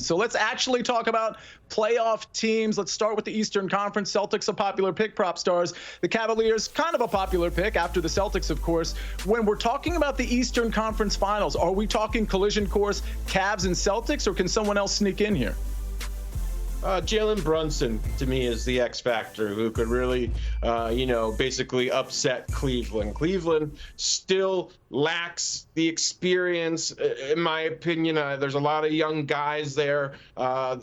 So let's actually talk about playoff teams. Let's start with the Eastern Conference. Celtics, a popular pick, PropStarz. The Cavaliers, kind of a popular pick after the Celtics, of course. When we're talking about the Eastern Conference Finals, are we talking collision course, Cavs and Celtics, or can someone else sneak in here? Jalen Brunson, to me, is the X factor who could really, basically upset Cleveland. Cleveland still lacks the experience, in my opinion. There's a lot of young guys there. I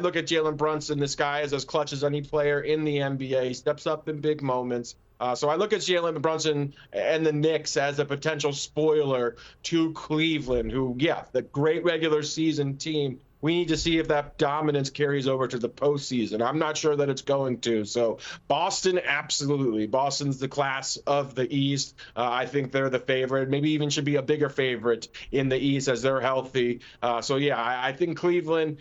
look at Jalen Brunson. This guy is as clutch as any player in the NBA. He steps up in big moments. So I look at Jalen Brunson and the Knicks as a potential spoiler to Cleveland, who, the great regular season team. We need to see if that dominance carries over to the postseason. I'm not sure that it's going to. So Boston, absolutely. Boston's the class of the East. I think they're the favorite, maybe even should be a bigger favorite in the East as they're healthy. I think Cleveland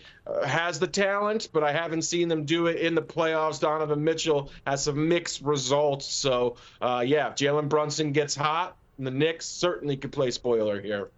has the talent, but I haven't seen them do it in the playoffs. Donovan Mitchell has some mixed results. So, if Jalen Brunson gets hot, the Knicks certainly could play spoiler here.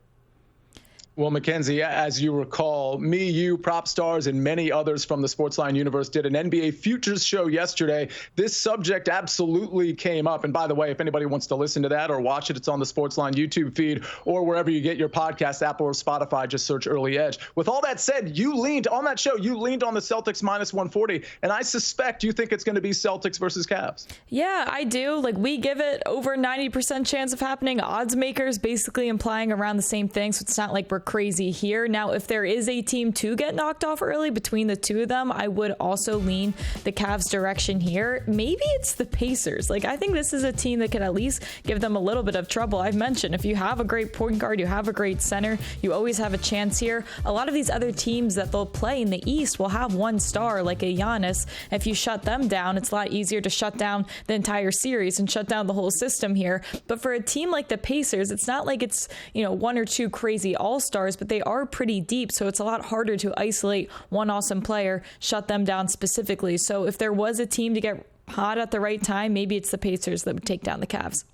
Well, Mackenzie, as you recall, me, you, PropStarz, and many others from the SportsLine universe did an NBA futures show yesterday. This subject absolutely came up. And by the way, if anybody wants to listen to that or watch it, it's on the SportsLine YouTube feed or wherever you get your podcast, Apple or Spotify. Just search Early Edge. With all that said, you leaned on that show. You leaned on the Celtics minus 140. And I suspect you think it's going to be Celtics versus Cavs. Yeah, I do. We give it over 90% chance of happening. Odds makers basically implying around the same thing. So it's not like we're crazy here. Now, if there is a team to get knocked off early between the two of them, I would also lean the Cavs direction here. Maybe it's the Pacers. I think this is a team that can at least give them a little bit of trouble. I've mentioned if you have a great point guard, you have a great center, you always have a chance here. A lot of these other teams that they'll play in the East will have one star like a Giannis. If you shut them down, it's a lot easier to shut down the entire series and shut down the whole system here. But for a team like the Pacers, it's not like it's, one or two crazy all-stars, but they are pretty deep, so it's a lot harder to isolate one awesome player, shut them down specifically. So if there was a team to get hot at the right time, maybe it's the Pacers that would take down the Cavs.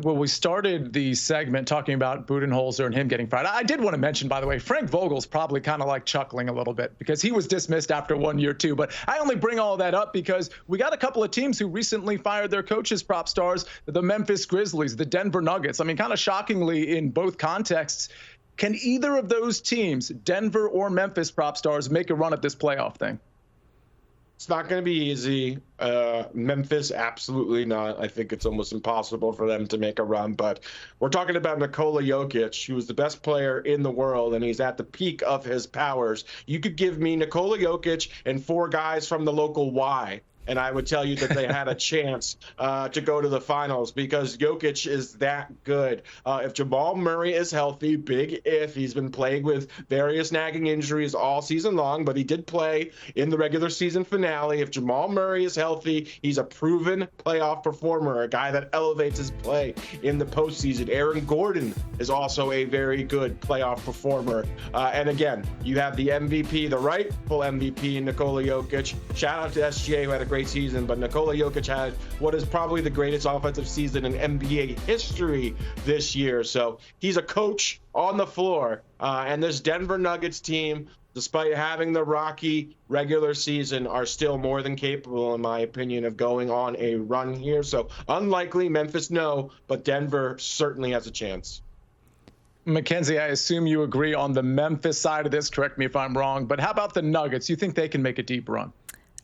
Well, we started the segment talking about Budenholzer and him getting fired. I did want to mention, by the way, Frank Vogel's probably kind of chuckling a little bit because he was dismissed after 1 year too. But I only bring all that up because we got a couple of teams who recently fired their coaches, PropStarz, the Memphis Grizzlies, the Denver Nuggets. I mean, kind of shockingly in both contexts. Can either of those teams, Denver or Memphis, PropStarz, make a run at this playoff thing? It's not going to be easy. Memphis, absolutely not. I think it's almost impossible for them to make a run. But we're talking about Nikola Jokic, who is the best player in the world, and he's at the peak of his powers. You could give me Nikola Jokic and four guys from the local Y, and I would tell you that they had a chance to go to the finals because Jokic is that good. If Jamal Murray is healthy, big if, he's been plagued with various nagging injuries all season long, but he did play in the regular season finale. If Jamal Murray is healthy, he's a proven playoff performer, a guy that elevates his play in the postseason. Aaron Gordon is also a very good playoff performer. And again, you have the MVP, the rightful MVP, Nikola Jokic. Shout out to SGA, who had a great season, but Nikola Jokic had what is probably the greatest offensive season in NBA history this year. So he's a coach on the floor. And this Denver Nuggets team, despite having the rocky regular season, are still more than capable, in my opinion, of going on a run here. So unlikely, Memphis, no, but Denver certainly has a chance. Mackenzie, I assume you agree on the Memphis side of this. Correct me if I'm wrong, but how about the Nuggets? You think they can make a deep run?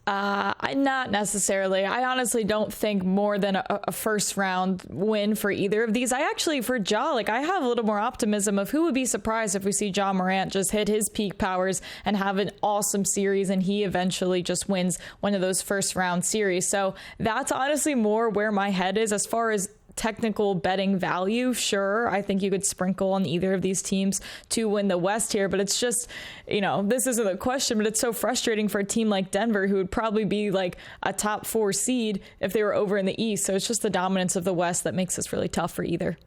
Not necessarily. I honestly don't think more than a first round win for either of these. I actually, for Ja, I have a little more optimism of who would be surprised if we see Ja Morant just hit his peak powers and have an awesome series and he eventually just wins one of those first round series. So that's honestly more where my head is as far as technical betting value. Sure, I think you could sprinkle on either of these teams to win the West here, but it's just, this isn't a question, but it's so frustrating for a team like Denver, who would probably be a top 4 seed if they were over in the East. So it's just the dominance of the West that makes this really tough for either.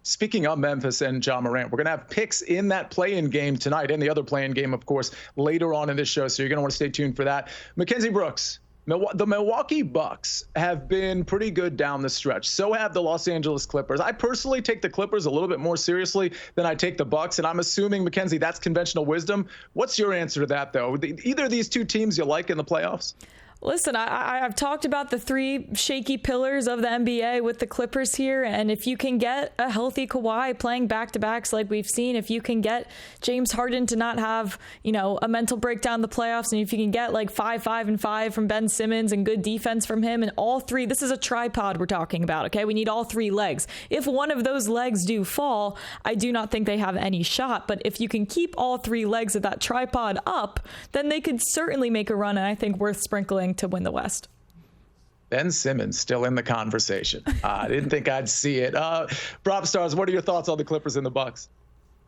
Speaking of Memphis and Ja Morant, we're going to have picks in that play-in game tonight and the other play-in game, of course, later on in this show. So you're going to want to stay tuned for that. Mackenzie Brooks, The Milwaukee Bucks have been pretty good down the stretch. So have the Los Angeles Clippers. I personally take the Clippers a little bit more seriously than I take the Bucks, and I'm assuming, Mackenzie, that's conventional wisdom. What's your answer to that, though? Either of these two teams you like in the playoffs? Listen, I've talked about the three shaky pillars of the NBA with the Clippers here, and if you can get a healthy Kawhi playing back-to-backs like we've seen, if you can get James Harden to not have, a mental breakdown in the playoffs, and if you can get like 5-5-5 from Ben Simmons and good defense from him, and all three, this is a tripod we're talking about, okay? We need all three legs. If one of those legs do fall, I do not think they have any shot, but if you can keep all three legs of that tripod up, then they could certainly make a run, and I think worth sprinkling to win the West. Ben Simmons still in the conversation. I didn't think I'd see it. PropStarz, what are your thoughts on the Clippers and the Bucks?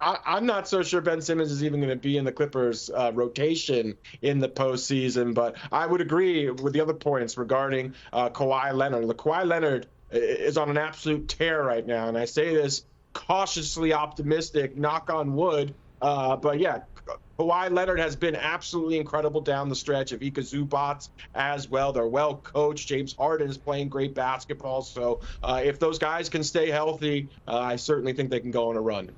I'm not so sure Ben Simmons is even going to be in the Clippers rotation in the postseason, but I would agree with the other points regarding Kawhi Leonard. Kawhi Leonard is on an absolute tear right now, and I say this cautiously optimistic, knock on wood, but yeah, Kawhi Leonard has been absolutely incredible down the stretch. Of Ika Zubats as well. They're well coached. James Harden is playing great basketball. So if those guys can stay healthy, I certainly think they can go on a run.